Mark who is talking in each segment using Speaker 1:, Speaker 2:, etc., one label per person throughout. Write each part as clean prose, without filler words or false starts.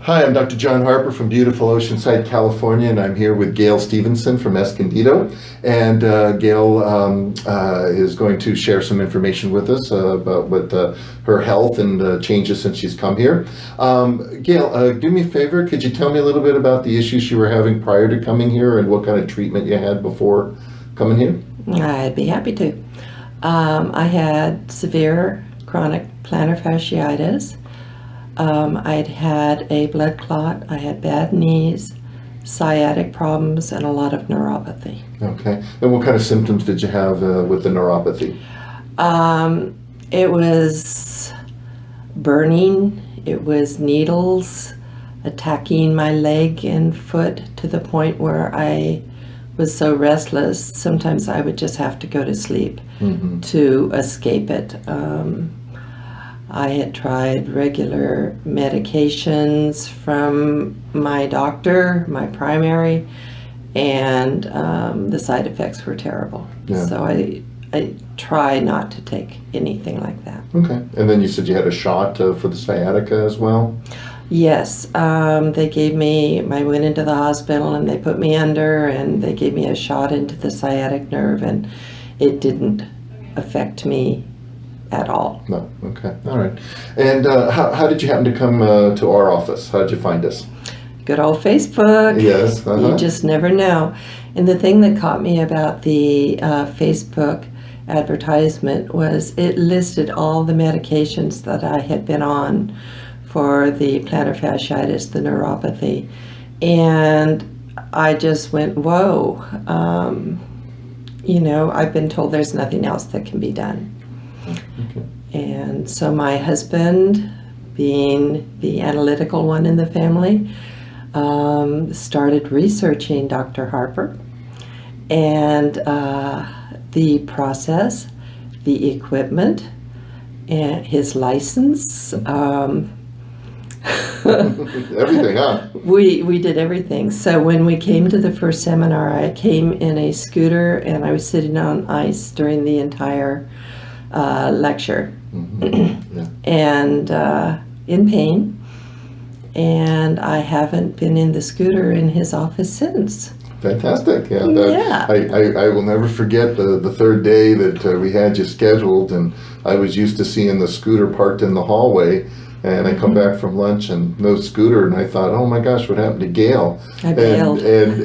Speaker 1: Hi, I'm Dr. John Harper from beautiful Oceanside, California, and I'm here with Gail Stevenson from Escondido. And Gail is going to share some information with us about what her health and changes since she's come here. Gail, do me a favor, could you tell me a little bit about the issues you were having prior to coming here and what kind of treatment you had before coming here?
Speaker 2: I'd be happy to. I had severe chronic plantar fasciitis. I'd had a blood clot, I had bad knees, sciatic problems, and a lot of neuropathy.
Speaker 1: Okay. And what kind of symptoms did you have with the neuropathy?
Speaker 2: It was burning, it was needles attacking my leg and foot to the point where I was so restless, sometimes I would just have to go to sleep to escape it. I had tried regular medications from my doctor, my primary, and the side effects were terrible.
Speaker 1: Yeah.
Speaker 2: So I try not to take anything like that.
Speaker 1: Okay. And then you said you had a shot for the sciatica as well?
Speaker 2: Yes, they gave me, I went into the hospital and they put me under and they gave me a shot into the sciatic nerve, and it didn't affect me at all.
Speaker 1: No. Okay. All right. And how did you happen to come to our office? How did you find us?
Speaker 2: Good old Facebook.
Speaker 1: Yes.
Speaker 2: You just never know. And the thing that caught me about the Facebook advertisement was it listed all the medications that I had been on for the plantar fasciitis, the neuropathy. And I just went, whoa. I've been told there's nothing else that can be done.
Speaker 1: Okay.
Speaker 2: And so my husband, being the analytical one in the family, started researching Dr. Harper and the process, the equipment, and his license.
Speaker 1: Everything, huh?
Speaker 2: We did everything. So when we came to the first seminar, I came in a scooter and I was sitting on ice during the entire lecture.
Speaker 1: Yeah.
Speaker 2: And in pain, and I haven't been in the scooter in his office since.
Speaker 1: Fantastic. Yeah.
Speaker 2: Yeah.
Speaker 1: I will never forget the third day that we had you scheduled, and I was used to seeing the scooter parked in the hallway, and I come back from lunch and no scooter, and I thought, oh my gosh, what happened to Gail?
Speaker 2: I bailed.
Speaker 1: And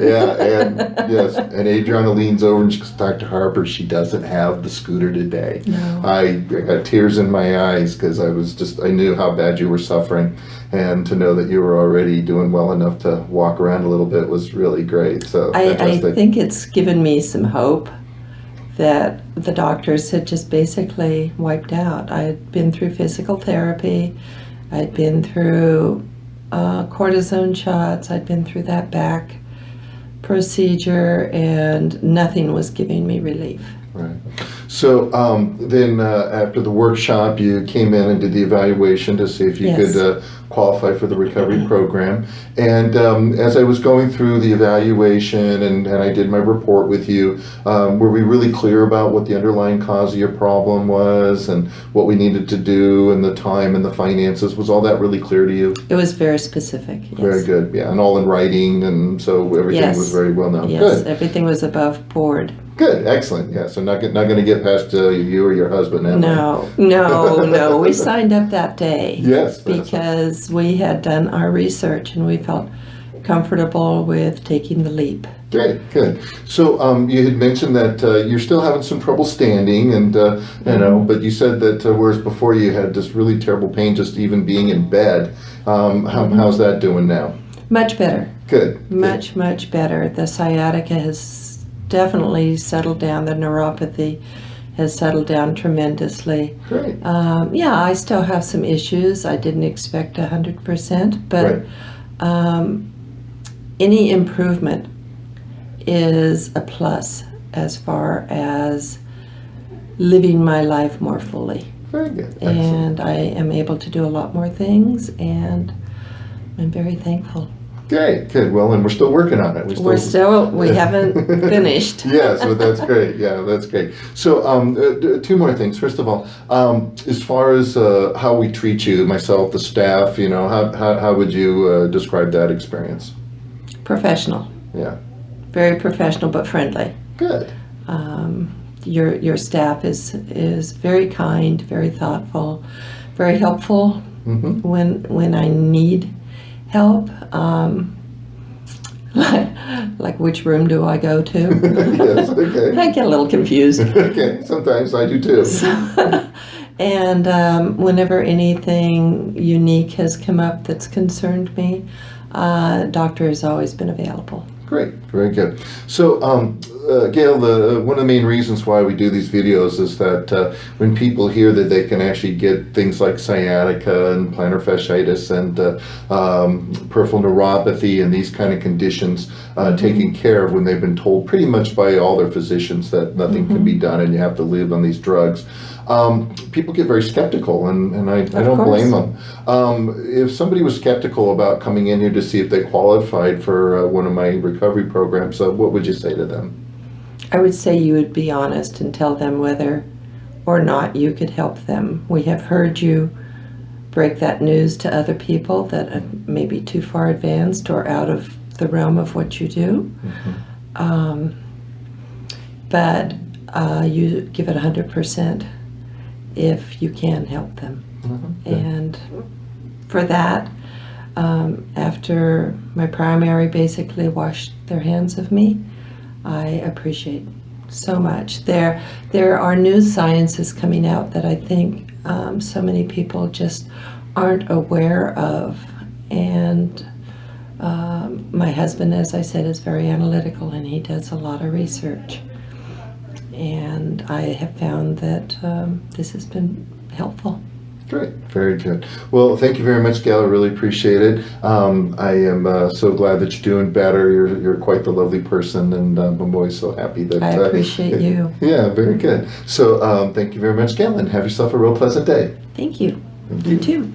Speaker 1: yes, and Adriana leans over and she goes, Dr. Harper, she doesn't have the scooter today.
Speaker 2: No.
Speaker 1: I got tears in my eyes because I knew how bad you were suffering, and to know that you were already doing well enough to walk around a little bit was really great. So
Speaker 2: I think it's given me some hope that the doctors had just basically wiped out. I had been through physical therapy, I'd been through cortisone shots, I'd been through that back procedure, and nothing was giving me relief.
Speaker 1: Right. So then after the workshop, you came in and did the evaluation to see if you
Speaker 2: Yes.
Speaker 1: could qualify for the recovery program. And as I was going through the evaluation and I did my report with you, were we really clear about what the underlying cause of your problem was and what we needed to do and the time and the finances? Was all that really clear to you?
Speaker 2: It was very specific. Yes.
Speaker 1: Very good. Yeah, and all in writing, and so everything
Speaker 2: Yes.
Speaker 1: was very well known.
Speaker 2: Yes,
Speaker 1: Good.
Speaker 2: everything was above board.
Speaker 1: Good, excellent. Yeah, so not going to get past you or your husband, am I?
Speaker 2: No. We signed up that day.
Speaker 1: Yes,
Speaker 2: because we had done our research and we felt comfortable with taking the leap.
Speaker 1: Great, good. So you had mentioned that you're still having some trouble standing, and but you said that whereas before you had this really terrible pain just even being in bed. How's that doing now?
Speaker 2: Much better.
Speaker 1: Good.
Speaker 2: Much better. The sciatica has definitely settled down. The neuropathy has settled down tremendously.
Speaker 1: Great.
Speaker 2: I still have some issues. I didn't expect 100%, but any improvement is a plus as far as living my life more fully.
Speaker 1: Very good.
Speaker 2: And
Speaker 1: Excellent.
Speaker 2: I am able to do a lot more things, and I'm very thankful.
Speaker 1: Great, good. Well, and we're still working on it.
Speaker 2: We haven't finished.
Speaker 1: Yeah, so that's great. Yeah, that's great. So, two more things. First of all, as far as how we treat you, myself, the staff, how would you describe that experience?
Speaker 2: Professional.
Speaker 1: Yeah.
Speaker 2: Very professional, but friendly.
Speaker 1: Good.
Speaker 2: Your staff is very kind, very thoughtful, very helpful when I need help. Like which room do I go to?
Speaker 1: Yes, okay.
Speaker 2: I get a little confused.
Speaker 1: Okay, sometimes I do too.
Speaker 2: And whenever anything unique has come up that's concerned me, doctor has always been available.
Speaker 1: Great, very good. So, Gail, one of the main reasons why we do these videos is that when people hear that they can actually get things like sciatica and plantar fasciitis and peripheral neuropathy and these kind of conditions taken care of when they've been told pretty much by all their physicians that nothing can be done and you have to live on these drugs, people get very skeptical, and I don't blame them. If somebody was skeptical about coming in here to see if they qualified for one of my recovery programs, what would you say to them?
Speaker 2: I would say you would be honest and tell them whether or not you could help them. We have heard you break that news to other people that may be too far advanced or out of the realm of what you do. But you give it 100% if you can help them. And for that, after my primary basically washed their hands of me, I appreciate so much. There are new sciences coming out that I think so many people just aren't aware of. And my husband, as I said, is very analytical and he does a lot of research. And I have found that this has been helpful.
Speaker 1: Great, very good. Well, thank you very much, Gail. I really appreciate it. I am so glad that you're doing better. You're quite the lovely person, and I'm always so happy that
Speaker 2: I appreciate you.
Speaker 1: Yeah, very good. So thank you very much, Gail, and have yourself a real pleasant day.
Speaker 2: Thank you.
Speaker 1: Thank
Speaker 2: You too.